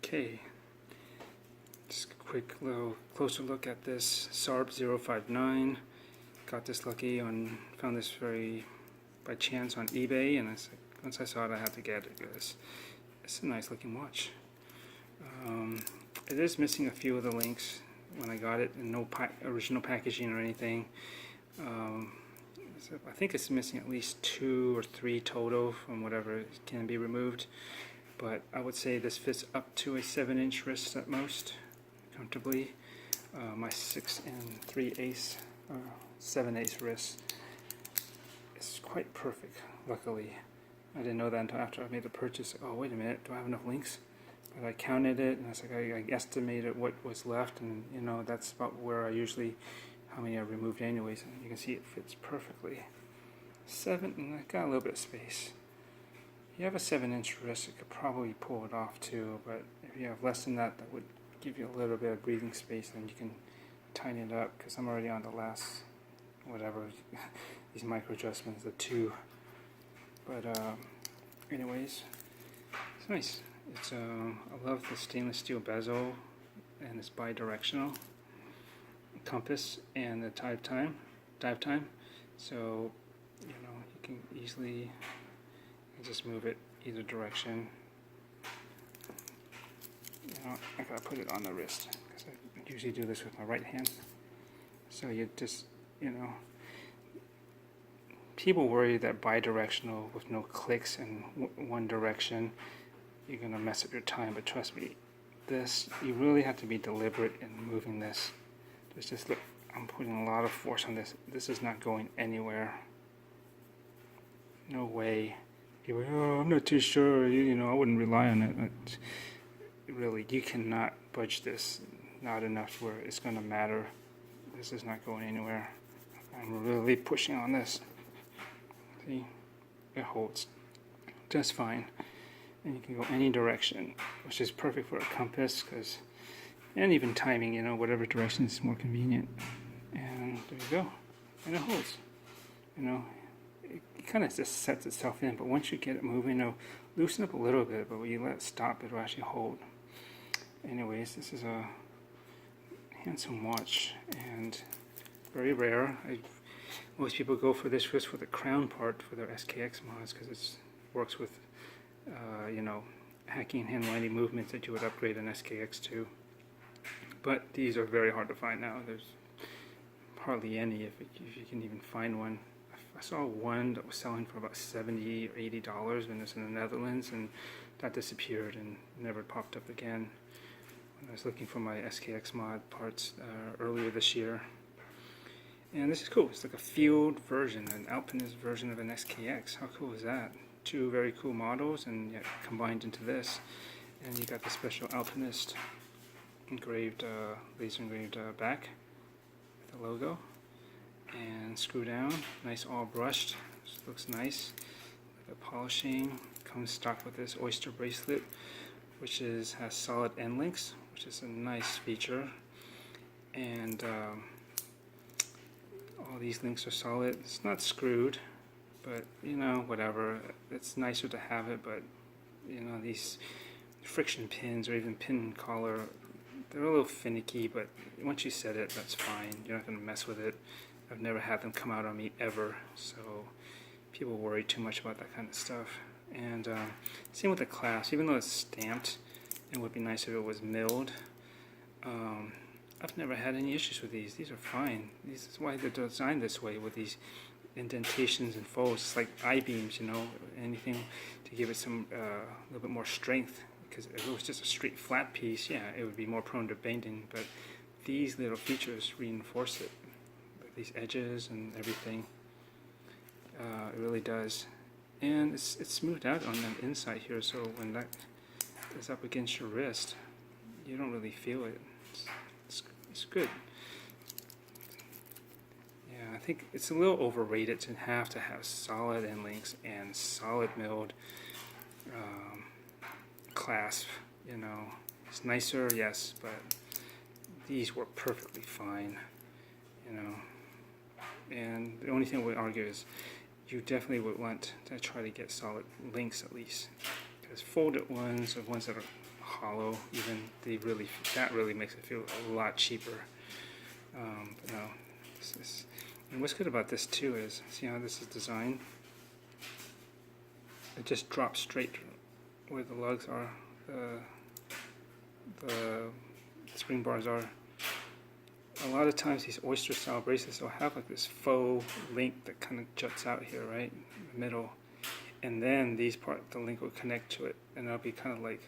Okay, just a quick little closer look at this SARB059. Got this lucky on, found this by chance on eBay, and once I saw it I had to get it because it's a nice looking watch. It is missing a few of the links when I got it, and no original packaging or anything. So I think it's missing at least 2 or 3 total from whatever can be removed. But I would say this fits up to a 7-inch wrist at most, comfortably. My 6 3/8, 7/8 wrist is quite perfect, luckily. I didn't know that until after I made the purchase. Oh, wait a minute, do I have enough links? But I counted it, and I estimated what was left, and you know, that's about where I usually, how many I removed anyways, and you can see it fits perfectly. 7, and I got a little bit of space. If you have a 7-inch wrist, you could probably pull it off too, but if you have less than that, that would give you a little bit of breathing space, and you can tighten it up, because I'm already on the last, whatever, these micro adjustments, the 2. But anyways, it's nice. It's I love the stainless steel bezel, and it's bi-directional compass and the dive time. So you know, you can easily just move it either direction. You know, I gotta put it on the wrist because I usually do this with my right hand. So you just, you know, people worry that bi-directional with no clicks in one direction, you're gonna mess up your time. But trust me, this, you really have to be deliberate in moving this. Just look, I'm putting a lot of force on this. This is not going anywhere. No way. People, oh, I'm not too sure. You know, I wouldn't rely on it. Really, you cannot budge this. Not enough where it's going to matter. This is not going anywhere. I'm really pushing on this. See, it holds just fine, and you can go any direction, which is perfect for a compass, because, and even timing. You know, whatever direction is more convenient. And there you go, and it holds. You know. It kind of just sets itself in, but once you get it moving, it'll loosen up a little bit, but when you let it stop, it'll actually hold. Anyways, this is a handsome watch, and very rare. Most people go for this wrist for the crown part for their SKX mods, because it works with, you know, hacking hand-winding movements that you would upgrade an SKX to. But these are very hard to find now. There's hardly any, if you can even find one. I saw one that was selling for about $70 or $80 when it was in the Netherlands, and that disappeared and never popped up again when I was looking for my SKX mod parts earlier this year. And this is cool. It's like a field version, an Alpinist version of an SKX. How cool is that? 2 very cool models, and yet combined into this. And you got the special Alpinist engraved, laser engraved back with the logo. And screw down, nice all brushed. This looks nice. The polishing comes stock with this oyster bracelet, which has solid end links, which is a nice feature. And all these links are solid. It's not screwed, but you know, whatever. It's nicer to have it, but you know, these friction pins or even pin collar, they're a little finicky. But once you set it, that's fine. You're not going to mess with it. I've never had them come out on me ever, so people worry too much about that kind of stuff. And same with the clasp, even though it's stamped, it would be nice if it was milled. I've never had any issues with these. These are fine. This is why they're designed this way, with these indentations and folds. It's like I-beams, you know, anything to give it some a little bit more strength. Because if it was just a straight flat piece, yeah, it would be more prone to bending. But these little features reinforce it. These edges and everything, it really does. And it's smoothed out on the inside here, so when that is up against your wrist, you don't really feel it. It's good. Yeah, I think it's a little overrated to have solid end links and solid milled clasp. You know, it's nicer, yes, but these work perfectly fine. You know. And the only thing we argue is you definitely would want to try to get solid links at least, There's folded ones or ones that are hollow. Even that really makes it feel a lot cheaper. But no, this is. And what's good about this too is, see how this is designed? It just drops straight where the lugs are, the spring bars are. A lot of times these oyster style bracelets will have like this faux link that kind of juts out here, right, in the middle. And then the link will connect to it, and it'll be kind of like,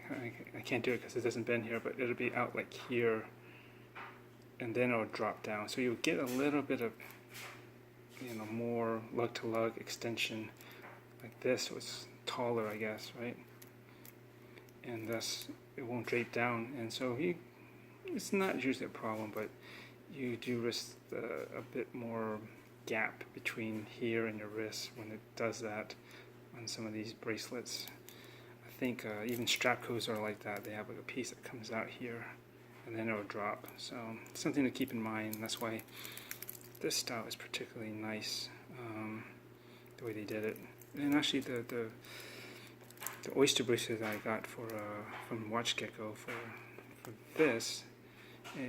I can't do it because it doesn't bend here, but it'll be out like here, and then it'll drop down. So you'll get a little bit of, more lug to lug extension like this. So it's taller, I guess, right? And thus it won't drape down. And so it's not usually a problem, but you do risk a bit more gap between here and your wrist when it does that on some of these bracelets. I think even Strapcos are like that. They have like a piece that comes out here and then it'll drop. So something to keep in mind. That's why this style is particularly nice, the way they did it. And actually the oyster bracelet that I got from Watch Gecko for this,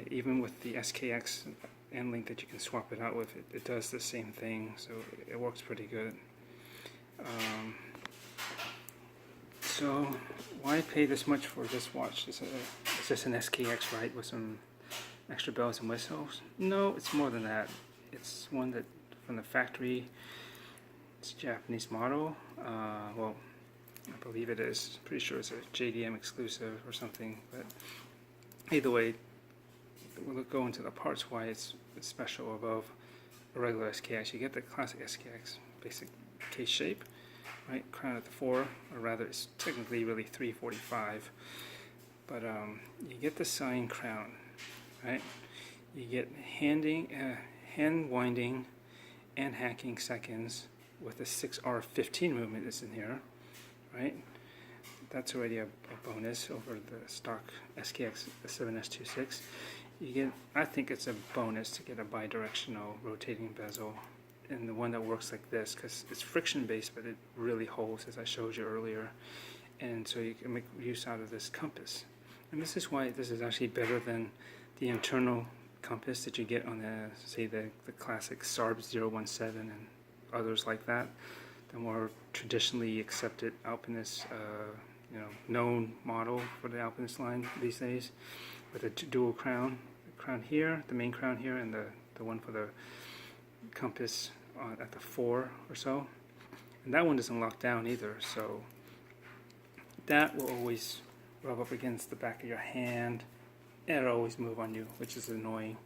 even with the SKX end link that you can swap it out with, it does the same thing, so it works pretty good. So why pay this much for this watch? It's just an SKX, right, with some extra bells and whistles? No, it's more than that. It's one that from the factory. It's a Japanese model. Well, I believe it is. Pretty sure it's a JDM exclusive or something. But either way, we'll go into the parts why it's special above a regular SKX. You get the classic SKX basic case shape, right? Crown at the 4, or rather, it's technically really 345. But you get the sign crown, right? You get hand winding and hacking seconds with a 6R15 movement is in here, right? That's already a bonus over the stock SKX 7S26. You get, I think it's a bonus to get a bi-directional rotating bezel, and the one that works like this, because it's friction based, but it really holds, as I showed you earlier. And so you can make use out of this compass. And this is why this is actually better than the internal compass that you get on the classic SARB017 and others like that, the more traditionally accepted Alpinist, known model for the Alpinist line these days, with a dual crown, here, the main crown here, and the one for the compass at the 4 or so. And that one doesn't lock down either, so that will always rub up against the back of your hand, and it'll always move on you, which is annoying.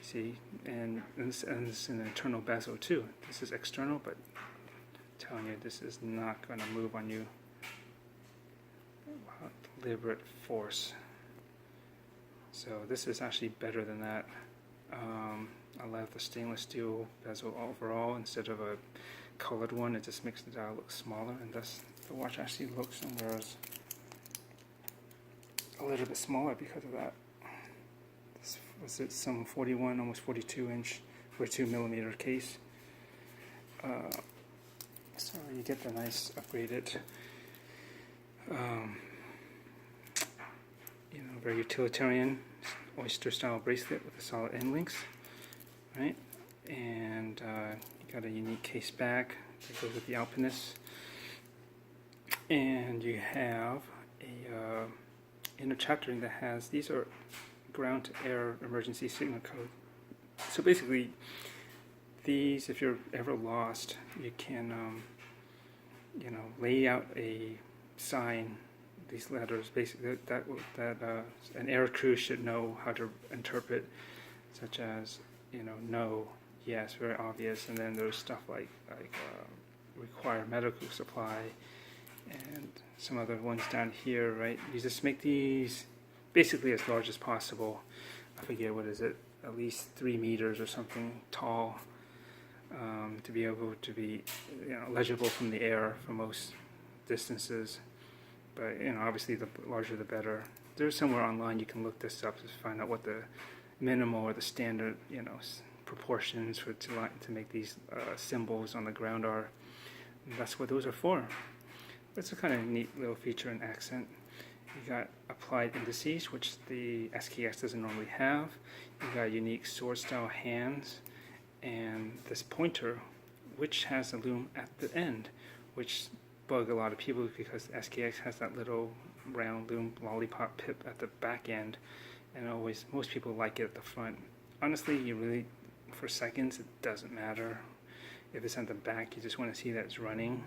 See, and this is an internal bezel too. This is external, but I'm telling you, this is not going to move on you. Wow, deliberate force. So this is actually better than that. I love the stainless steel bezel overall instead of a colored one. It just makes the dial look smaller, and thus the watch actually looks somewhere a little bit smaller because of that. This was it, some 41, almost 42 millimeter case. So you get the nice upgraded, very utilitarian oyster style bracelet with the solid end links, right? And you got a unique case back that goes with the Alpinist, and you have a inner chaptering that has, these are ground to air emergency signal code. So basically, these, if you're ever lost, you can lay out a sign, these letters, basically that an air crew should know how to interpret, such as no, yes, very obvious, and then there's stuff like require medical supply, and some other ones down here, right? You just make these basically as large as possible. I forget, what is it, at least 3 meters or something tall, to be able to be legible from the air for most distances. But obviously the larger the better. There's somewhere online you can look this up to find out what the minimal or the standard proportions to make these symbols on the ground are. And that's what those are for. It's a kind of neat little feature and accent. You got applied indices, which the SKX doesn't normally have. You got unique sword style hands, and this pointer, which has a loom at the end, which bug a lot of people because the SKX has that little round loom lollipop pip at the back end, and most people like it at the front. Honestly, you really, for seconds, it doesn't matter. If it's at the back, you just want to see that it's running.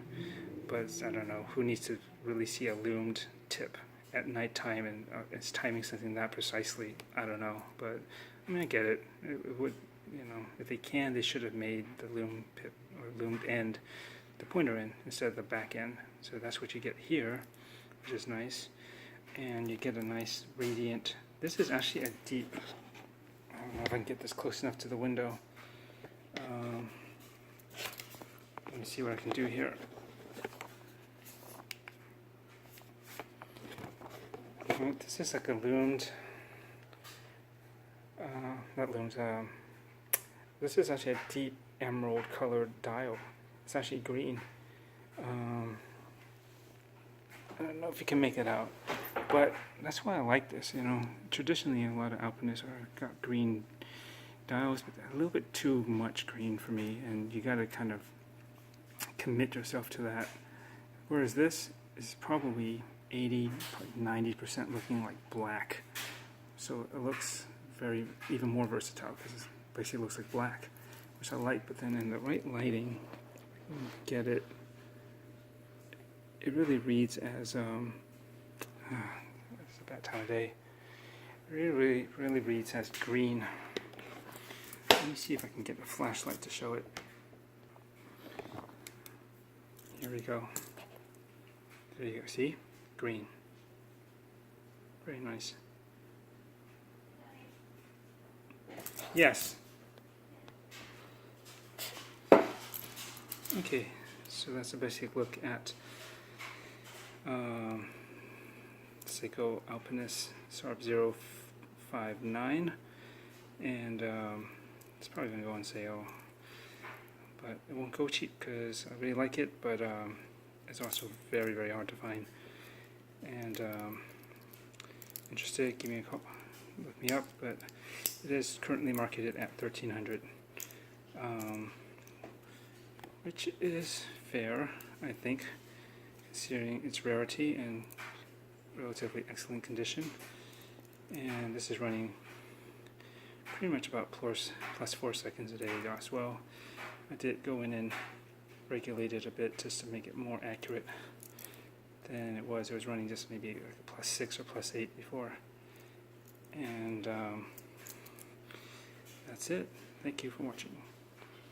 But I don't know, who needs to really see a loomed tip at nighttime, and it's timing something that precisely? I don't know, but I mean, I get it. It would, you know, if they can, they should have made the loom pip or loomed end the pointer end instead of the back end. So that's what you get here, which is nice. And you get a nice radiant. This is actually a deep. I don't know if I can get this close enough to the window. Let me see what I can do here. This is like a loomed, not loomed, this is actually a deep emerald colored dial. It's actually green. I don't know if you can make it out, but that's why I like this. You know, traditionally a lot of alpinists got green dials, but a little bit too much green for me, and you got to kind of commit yourself to that. Whereas this is probably 80–90% looking like black, so it looks even more versatile because it basically looks like black, which I like. But then in the right lighting, you get it. It really reads as it's a bad time of day. It really reads as green. Let me see if I can get a flashlight to show it. Here we go. There you go. See? Green. Very nice. Yes. Okay, so that's a basic look at Seiko Alpinist SARB059, and it's probably going to go on sale, but it won't go cheap because I really like it, but it's also very hard to find. And interested, give me a call, look me up, but it is currently marketed at $1,300, which is fair, I think, considering its rarity and relatively excellent condition. And this is running pretty much about plus 4 seconds a day as well. I did go in and regulate it a bit just to make it more accurate than it was. It was running just maybe like +6 or +8 before. And that's it. Thank you for watching.